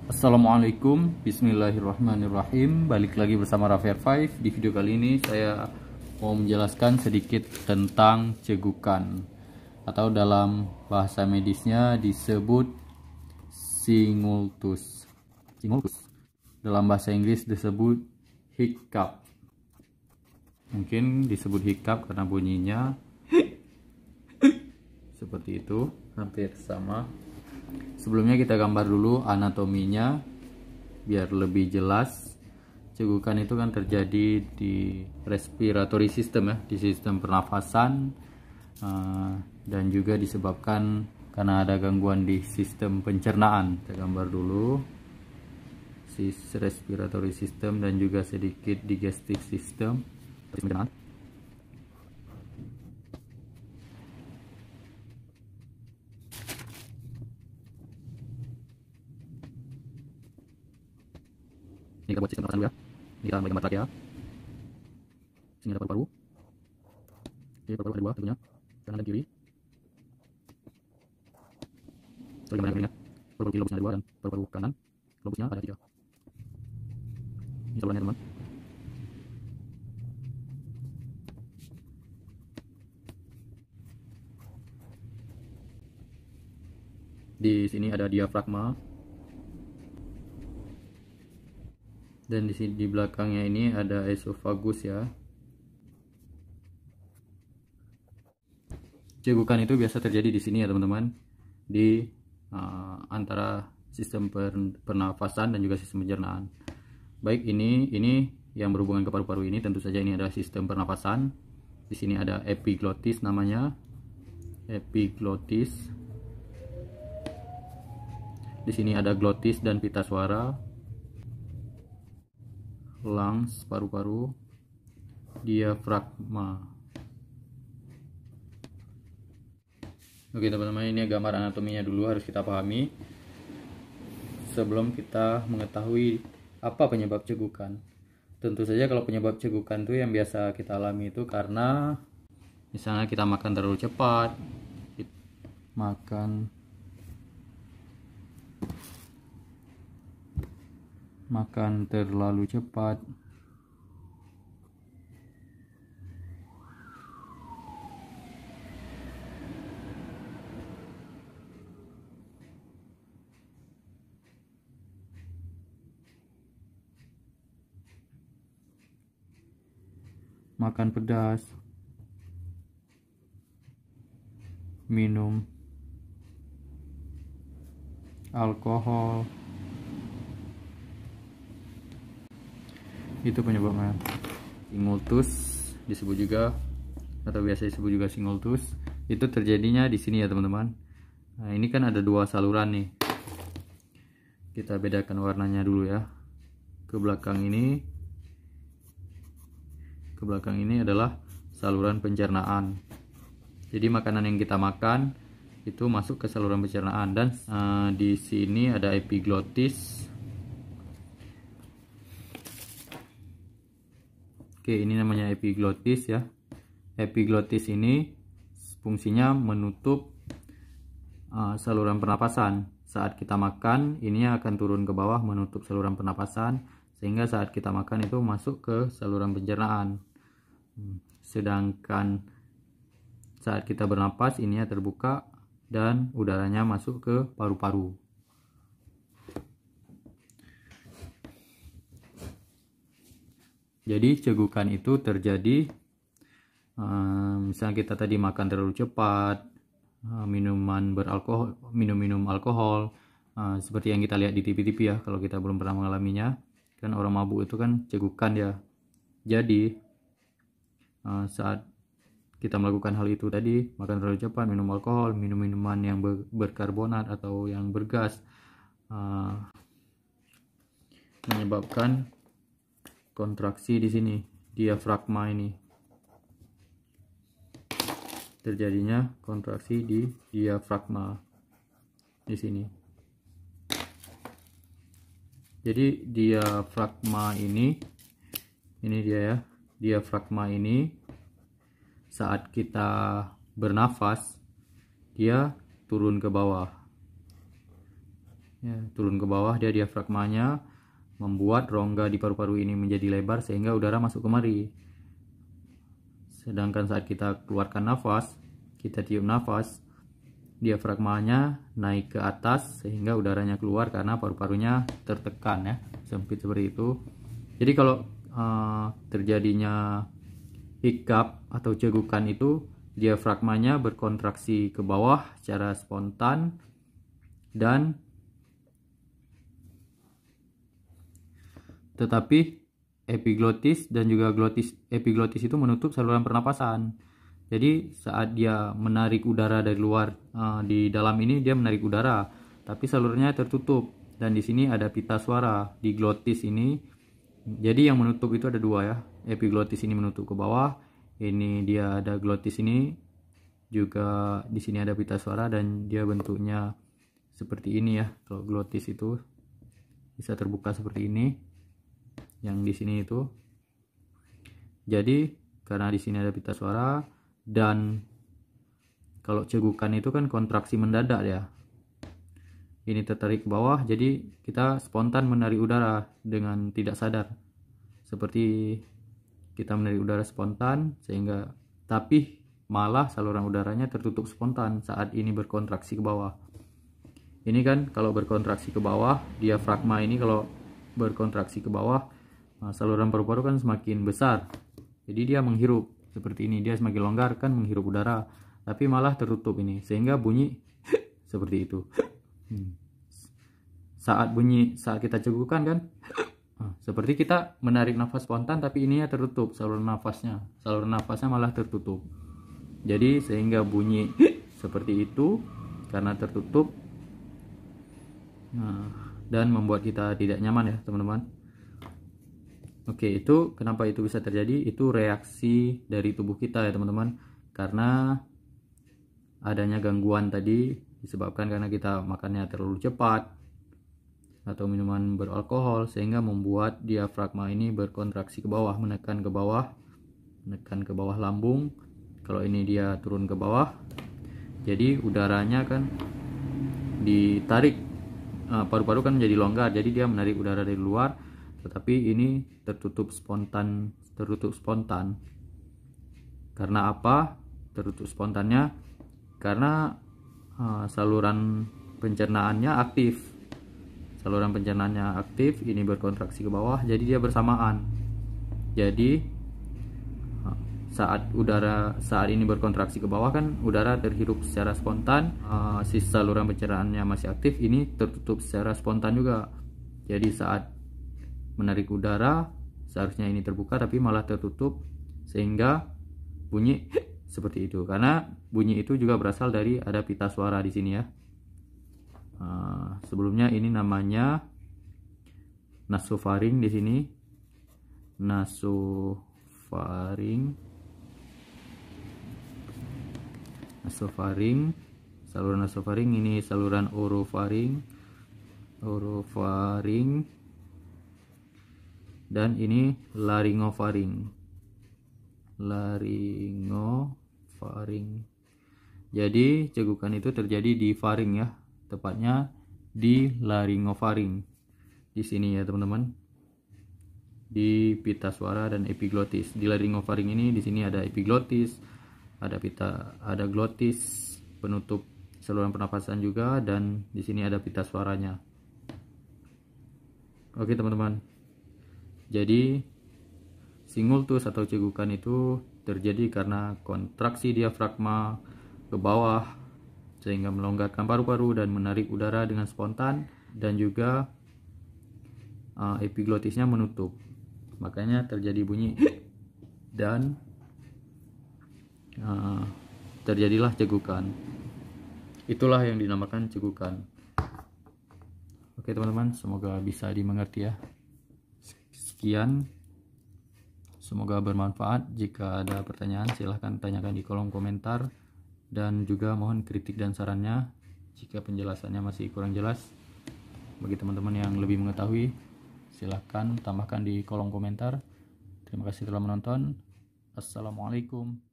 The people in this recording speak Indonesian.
Assalamualaikum, bismillahirrahmanirrahim. Balik lagi bersama Raffer 5. Di video kali ini saya mau menjelaskan sedikit tentang cegukan, atau dalam bahasa medisnya disebut singultus. Dalam bahasa Inggris disebut hiccup. Mungkin disebut hiccup karena bunyinya seperti itu, hampir sama. Sebelumnya kita gambar dulu anatominya biar lebih jelas. Cegukan itu kan terjadi di respiratory system ya, di sistem pernafasan, dan juga disebabkan karena ada gangguan di sistem pencernaan. Kita gambar dulu respiratory system dan juga sedikit digestive system. Ini kita buat sistem pernafasan dulu ya. Ini kita gambar trachea. Sini ada paru-paru. Oke, paru-paru ada dua tentunya, kanan dan kiri. Sorry, gambar yang kering ya. Paru-paru kiri lobusnya ada dua dan paru-paru kanan lobusnya ada tiga. Ini salurannya teman. Di sini ada diafragma. Dan di sini di belakangnya ini ada esofagus ya. Cegukan itu biasa terjadi di sini ya teman-teman, di antara sistem pernafasan dan juga sistem pencernaan. Baik, ini yang berhubungan ke paru-paru ini tentu saja ini adalah sistem pernafasan. Di sini ada epiglottis namanya, epiglottis. Di sini ada glottis dan pita suara. Lungs, paru-paru, diafragma. Oke teman-teman, ini gambar anatominya dulu harus kita pahami sebelum kita mengetahui apa penyebab cegukan. Tentu saja kalau penyebab cegukan itu yang biasa kita alami itu karena misalnya kita makan terlalu cepat, makan terlalu cepat, makan pedas, minum alkohol, itu penyebabnya. Singultus disebut juga, atau biasa disebut juga singultus, itu terjadinya di sini ya teman-teman. Nah, ini kan ada dua saluran nih, kita bedakan warnanya dulu ya. Ke belakang ini adalah saluran pencernaan. Jadi makanan yang kita makan itu masuk ke saluran pencernaan. Dan di sini ada epiglottis. Oke, ini namanya epiglottis ya. Epiglottis ini fungsinya menutup saluran pernapasan. Saat kita makan, ini akan turun ke bawah menutup saluran pernapasan, sehingga saat kita makan itu masuk ke saluran pencernaan. Sedangkan saat kita bernapas, ini terbuka dan udaranya masuk ke paru-paru. Jadi cegukan itu terjadi misalnya kita tadi makan terlalu cepat, minum alkohol, seperti yang kita lihat di TV-TV ya. Kalau kita belum pernah mengalaminya, kan orang mabuk itu kan cegukan ya. Jadi saat kita melakukan hal itu tadi, makan terlalu cepat, minum alkohol, minum minuman yang berkarbonat atau yang bergas, menyebabkan kontraksi di sini diafragma ini, terjadinya kontraksi di diafragma di sini. Jadi diafragma ini dia ya, diafragma ini saat kita bernafas dia turun ke bawah. ya, turun ke bawah, dia diafragmanya membuat rongga di paru-paru ini menjadi lebar sehingga udara masuk kemari. Sedangkan saat kita keluarkan nafas, kita tiup nafas, diafragmanya naik ke atas sehingga udaranya keluar karena paru-parunya tertekan ya, sempit seperti itu. Jadi kalau terjadinya hiccup atau cegukan itu, diafragmanya berkontraksi ke bawah secara spontan dan tetapi epiglotis dan juga epiglotis itu menutup saluran pernapasan. Jadi saat dia menarik udara dari luar, di dalam ini dia menarik udara, tapi salurannya tertutup. Dan di sini ada pita suara di glotis ini. Jadi yang menutup itu ada dua ya. Epiglotis ini menutup ke bawah. Ini dia ada glotis ini. Juga di sini ada pita suara dan dia bentuknya seperti ini ya. Kalau glotis itu bisa terbuka seperti ini. Yang di sini itu. Jadi karena di sini ada pita suara dan kalau cegukan itu kan kontraksi mendadak ya. Ini tertarik ke bawah, jadi kita spontan menarik udara dengan tidak sadar. Seperti kita menarik udara spontan sehingga tapi malah saluran udaranya tertutup spontan saat ini berkontraksi ke bawah. Ini kan kalau berkontraksi ke bawah, diafragma ini kalau berkontraksi ke bawah, saluran paru-paru kan semakin besar, jadi dia menghirup seperti ini, dia semakin longgar kan menghirup udara, tapi malah tertutup ini sehingga bunyi seperti itu. Saat kita cegukan kan seperti kita menarik nafas spontan tapi ininya tertutup, saluran nafasnya malah tertutup, jadi sehingga bunyi seperti itu karena tertutup, dan membuat kita tidak nyaman ya teman-teman. Oke, itu kenapa itu bisa terjadi? Itu reaksi dari tubuh kita ya teman-teman, karena adanya gangguan tadi disebabkan karena kita makannya terlalu cepat atau minuman beralkohol sehingga membuat diafragma ini berkontraksi ke bawah, menekan ke bawah lambung. Kalau ini dia turun ke bawah, jadi udaranya kan ditarik, paru-paru kan menjadi longgar, jadi dia menarik udara dari luar. Tetapi ini tertutup spontan. Karena apa? Tertutup spontannya karena saluran pencernaannya aktif. Ini berkontraksi ke bawah, jadi dia bersamaan. Jadi saat ini berkontraksi ke bawah kan udara terhirup secara spontan, saluran pencernaannya masih aktif, ini tertutup secara spontan juga. Jadi saat menarik udara seharusnya ini terbuka tapi malah tertutup sehingga bunyi seperti itu. Karena bunyi itu juga berasal dari ada pita suara di sini ya. Sebelumnya ini namanya nasofaring di sini. Nasofaring, saluran nasofaring, ini saluran orofaring, dan ini laringofaring. Jadi cegukan itu terjadi di faring ya, tepatnya di laringofaring. Di sini ya teman-teman, di pita suara dan epiglotis. Di laringofaring ini di sini ada epiglotis, ada glotis penutup saluran pernapasan juga, dan di sini ada pita suaranya. Oke teman-teman. Jadi singultus atau cegukan itu terjadi karena kontraksi diafragma ke bawah sehingga melonggarkan paru-paru dan menarik udara dengan spontan, dan juga epiglotisnya menutup. Makanya terjadi bunyi dan terjadilah cegukan. Itulah yang dinamakan cegukan. Oke teman-teman, semoga bisa dimengerti ya. Sekian, semoga bermanfaat. Jika ada pertanyaan silahkan tanyakan di kolom komentar, dan juga mohon kritik dan sarannya jika penjelasannya masih kurang jelas. Bagi teman-teman yang lebih mengetahui silahkan tambahkan di kolom komentar. Terima kasih telah menonton. Assalamualaikum.